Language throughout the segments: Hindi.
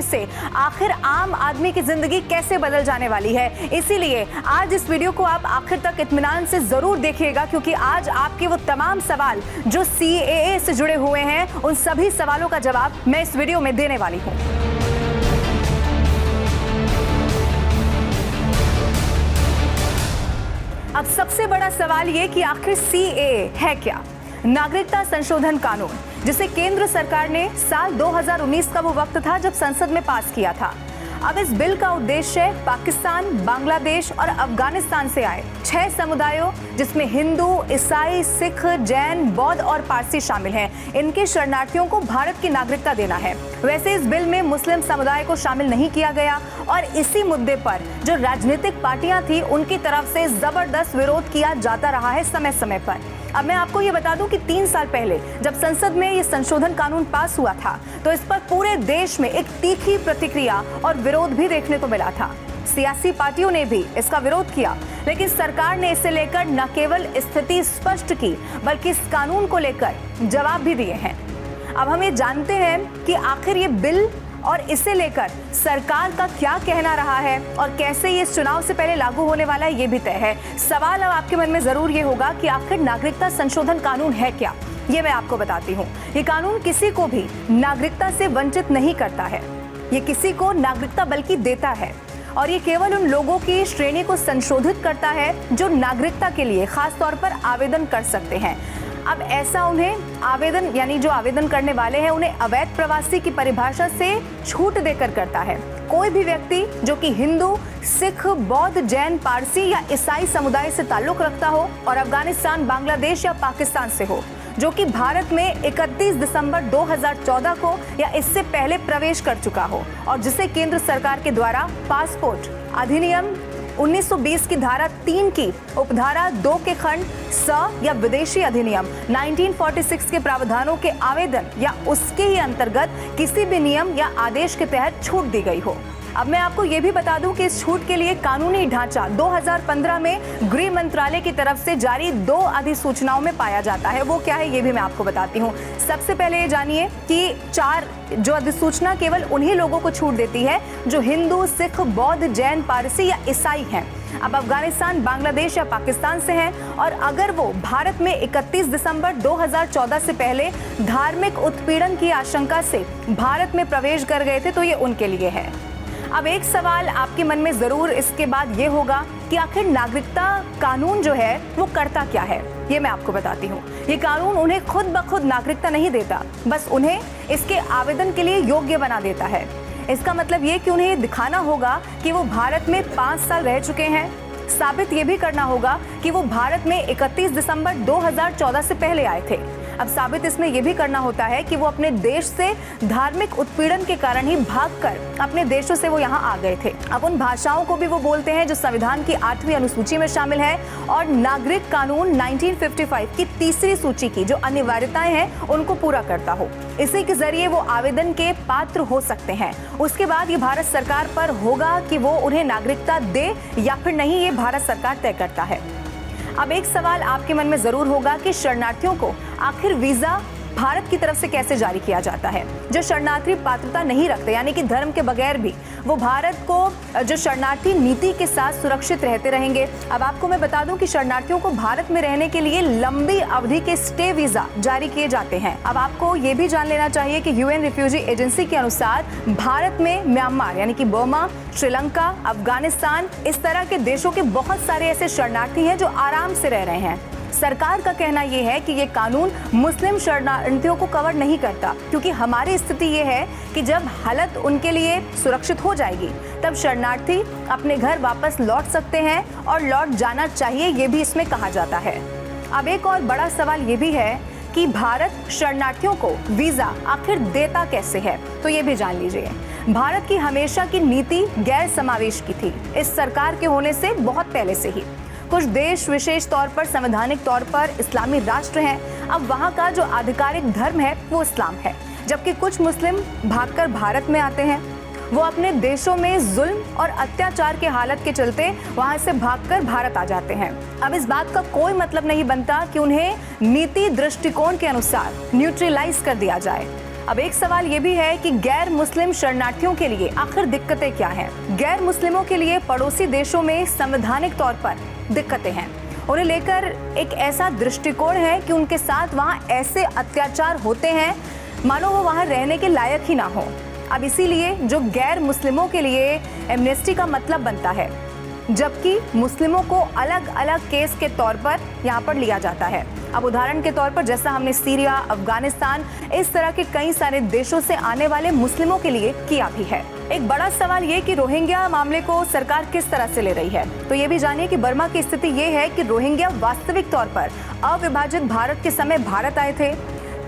से आखिर आम आदमी की जिंदगी कैसे बदल जाने वाली है। इसीलिए आज इस वीडियो को आप आखिर तक इत्मीनान से जरूर देखिएगा, क्योंकि आज आपके वो तमाम सवाल जो CAA से जुड़े हुए हैं, उन सभी सवालों का जवाब मैं इस वीडियो में देने वाली हूँ। अब सबसे बड़ा सवाल ये कि आखिर CAA है क्या? नागरिकता संशोधन कानून, जिसे केंद्र सरकार ने साल 2019 का वो वक्त था जब संसद में पास किया था। अब इस बिल का उद्देश्य पाकिस्तान, बांग्लादेश और अफगानिस्तान से आए 6 समुदायों, जिसमें हिंदू, ईसाई, सिख, जैन, बौद्ध और पारसी शामिल हैं, इनके शरणार्थियों को भारत की नागरिकता देना है। वैसे इस बिल में मुस्लिम समुदाय को शामिल नहीं किया गया और इसी मुद्दे पर जो राजनीतिक पार्टियां थी, उनकी तरफ से जबरदस्त विरोध किया जाता रहा है समय समय पर। अब मैं आपको ये बता दूं कि 3 साल पहले जब संसद में ये संशोधन कानून पास हुआ था, तो इस पर पूरे देश में एक तीखी प्रतिक्रिया और विरोध भी देखने को मिला था। सियासी पार्टियों ने भी इसका विरोध किया, लेकिन सरकार ने इसे लेकर न केवल स्थिति स्पष्ट की, बल्कि इस कानून को लेकर जवाब भी दिए हैं। अब हम ये जानते हैं कि आखिर ये बिल और इसे लेकर सरकार का क्या कहना रहा है और कैसे ये चुनाव से पहले लागू होने वाला है, ये भी तय है। सवाल अब आपके मन में जरूर ये होगा कि आखिर नागरिकता संशोधन कानून है क्या? ये मैं आपको बताती हूँ। ये कानून किसी को भी नागरिकता से वंचित नहीं करता है, ये किसी को नागरिकता बल्कि देता है, और ये केवल उन लोगों की श्रेणी को संशोधित करता है जो नागरिकता के लिए खास तौर पर आवेदन कर सकते हैं। अब ऐसा उन्हें आवेदन, यानी जो आवेदन करने वाले हैं, उन्हें अवैध प्रवासी की परिभाषा से छूट देकर करता है। कोई भी व्यक्ति जो कि हिंदू, सिख, बौद्ध, जैन, पारसी या ईसाई समुदाय से ताल्लुक रखता हो और अफगानिस्तान, बांग्लादेश या पाकिस्तान से हो, जो कि भारत में 31 दिसंबर 2014 को या इससे पहले प्रवेश कर चुका हो और जिसे केंद्र सरकार के द्वारा पासपोर्ट अधिनियम 1920 की धारा 3 की उपधारा 2 के खंड स या विदेशी अधिनियम 1946 के प्रावधानों के आवेदन या उसके ही अंतर्गत किसी भी नियम या आदेश के तहत छूट दी गई हो। अब मैं आपको ये भी बता दूं कि इस छूट के लिए कानूनी ढांचा 2015 में गृह मंत्रालय की तरफ से जारी 2 अधिसूचनाओं में पाया जाता है। वो क्या है, ये भी मैं आपको बताती हूँ। सबसे पहले ये जानिए कि 4 जो अधिसूचना केवल उन्हीं लोगों को छूट देती है जो हिंदू, सिख, बौद्ध, जैन, पारसी या ईसाई हैं, अब अफगानिस्तान, बांग्लादेश या पाकिस्तान से हैं, और अगर वो भारत में 31 दिसंबर 2014 से पहले धार्मिक उत्पीड़न की आशंका से भारत में प्रवेश कर गए थे, तो ये उनके लिए है। अब एक सवाल आपके मन में जरूर इसके बाद ये होगा कि आखिर नागरिकता कानून जो है वो करता क्या है। ये मैं आपको बताती हूँ। ये कानून उन्हें खुद ब खुद नागरिकता नहीं देता, बस उन्हें इसके आवेदन के लिए योग्य बना देता है। इसका मतलब ये कि उन्हें ये दिखाना होगा कि वो भारत में 5 साल रह चुके हैं। साबित ये भी करना होगा कि वो भारत में 31 दिसंबर 2014 से पहले आए थे। अब साबित इसमें यह भी करना होता है कि वो अपने देश से धार्मिक उत्पीड़न के कारण ही भागकर अपने देशों से वो यहाँ आ गए थे। अब उन भाषाओं को भी वो बोलते हैं जो संविधान की 8वीं अनुसूची में शामिल है और नागरिक कानून 1955 की 3री सूची की जो अनिवार्यताएं हैं उनको पूरा करता हो। इसी के जरिए वो आवेदन के पात्र हो सकते हैं। उसके बाद ये भारत सरकार पर होगा कि वो उन्हें नागरिकता दे या फिर नहीं, ये भारत सरकार तय करता है। अब एक सवाल आपके मन में जरूर होगा कि शरणार्थियों को आखिर वीजा भारत की तरफ से कैसे जारी किया जाता है। जो शरणार्थी पात्रता नहीं रखते, यानी कि धर्म के बगैर भी वो भारत को जो शरणार्थी नीति के साथ सुरक्षित रहते रहेंगे। अब आपको मैं बता दूं कि शरणार्थियों को भारत में रहने के लिए लंबी अवधि के स्टे वीजा जारी किए जाते हैं। अब आपको ये भी जान लेना चाहिए कि UN रिफ्यूजी एजेंसी के अनुसार भारत में म्यांमार, यानी कि बर्मा, श्रीलंका, अफगानिस्तान, इस तरह के देशों के बहुत सारे ऐसे शरणार्थी हैं जो आराम से रह रहे हैं। सरकार का कहना यह है कि ये कानून मुस्लिम शरणार्थियों को कवर नहीं करता, क्योंकि हमारी स्थिति ये है कि जब हालत उनके लिए सुरक्षित हो जाएगी तब शरणार्थी अपने घर वापस लौट सकते हैं और लौट जाना चाहिए, ये भी इसमें कहा जाता है। अब एक और बड़ा सवाल ये भी है कि भारत शरणार्थियों को वीजा आखिर देता कैसे है, तो ये भी जान लीजिए। भारत की हमेशा की नीति गैर समावेश की थी, इस सरकार के होने से बहुत पहले से ही। कुछ देश विशेष तौर पर संवैधानिक तौर पर इस्लामी राष्ट्र हैं। अब वहाँ का जो आधिकारिक धर्म है वो इस्लाम है, जबकि कुछ मुस्लिम भागकर भारत में आते हैं। वो अपने देशों में जुल्म और अत्याचार के हालत के चलते वहाँ से भागकर भारत आ जाते हैं। अब इस बात का कोई मतलब नहीं बनता कि उन्हें नीति दृष्टिकोण के अनुसार न्यूट्रलाइज कर दिया जाए। अब एक सवाल ये भी है कि गैर मुस्लिम शरणार्थियों के लिए आखिर दिक्कतें क्या हैं? गैर मुस्लिमों के लिए पड़ोसी देशों में संवैधानिक तौर पर दिक्कतें हैं। उन्हें लेकर एक ऐसा दृष्टिकोण है कि उनके साथ वहाँ ऐसे अत्याचार होते हैं मानो वो वहाँ रहने के लायक ही ना हो। अब इसीलिए जो गैर मुस्लिमों के लिए एमनेस्टी का मतलब बनता है, जबकि मुस्लिमों को अलग अलग केस के तौर पर यहाँ पर लिया जाता है। अब उदाहरण के तौर पर जैसा हमने सीरिया, अफगानिस्तान, इस तरह के कई सारे देशों से आने वाले मुस्लिमों के लिए किया भी है। एक बड़ा सवाल ये कि रोहिंग्या मामले को सरकार किस तरह से ले रही है। तो ये भी जानिए कि बर्मा की स्थिति ये है कि रोहिंग्या वास्तविक तौर पर अविभाजित भारत के समय भारत आए थे,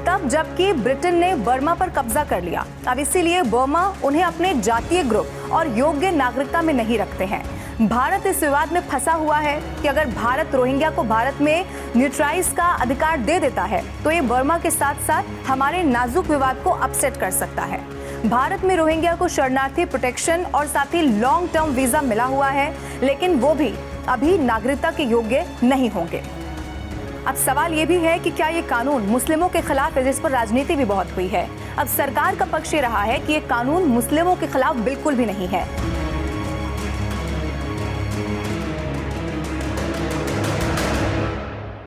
तब जबकि ब्रिटेन ने बर्मा पर कब्जा कर लिया। अब इसीलिए बर्मा उन्हें अपने जातीय ग्रुप और योग्य नागरिकता में नहीं रखते हैं। भारत इस विवाद में फंसा हुआ है कि अगर भारत रोहिंग्या को भारत में न्यूट्राइज का अधिकार दे देता है तो ये बर्मा के साथ साथ हमारे नाजुक विवाद को अपसेट कर सकता है। भारत में रोहिंग्या को शरणार्थी प्रोटेक्शन और साथ ही लॉन्ग टर्म वीजा मिला हुआ है, लेकिन वो भी अभी नागरिकता के योग्य नहीं होंगे। अब सवाल ये भी है कि क्या ये कानून मुस्लिमों के खिलाफ है, जिस पर राजनीति भी बहुत हुई है। अब सरकार का पक्ष ये रहा है कि ये कानून मुस्लिमों के खिलाफ बिल्कुल भी नहीं है।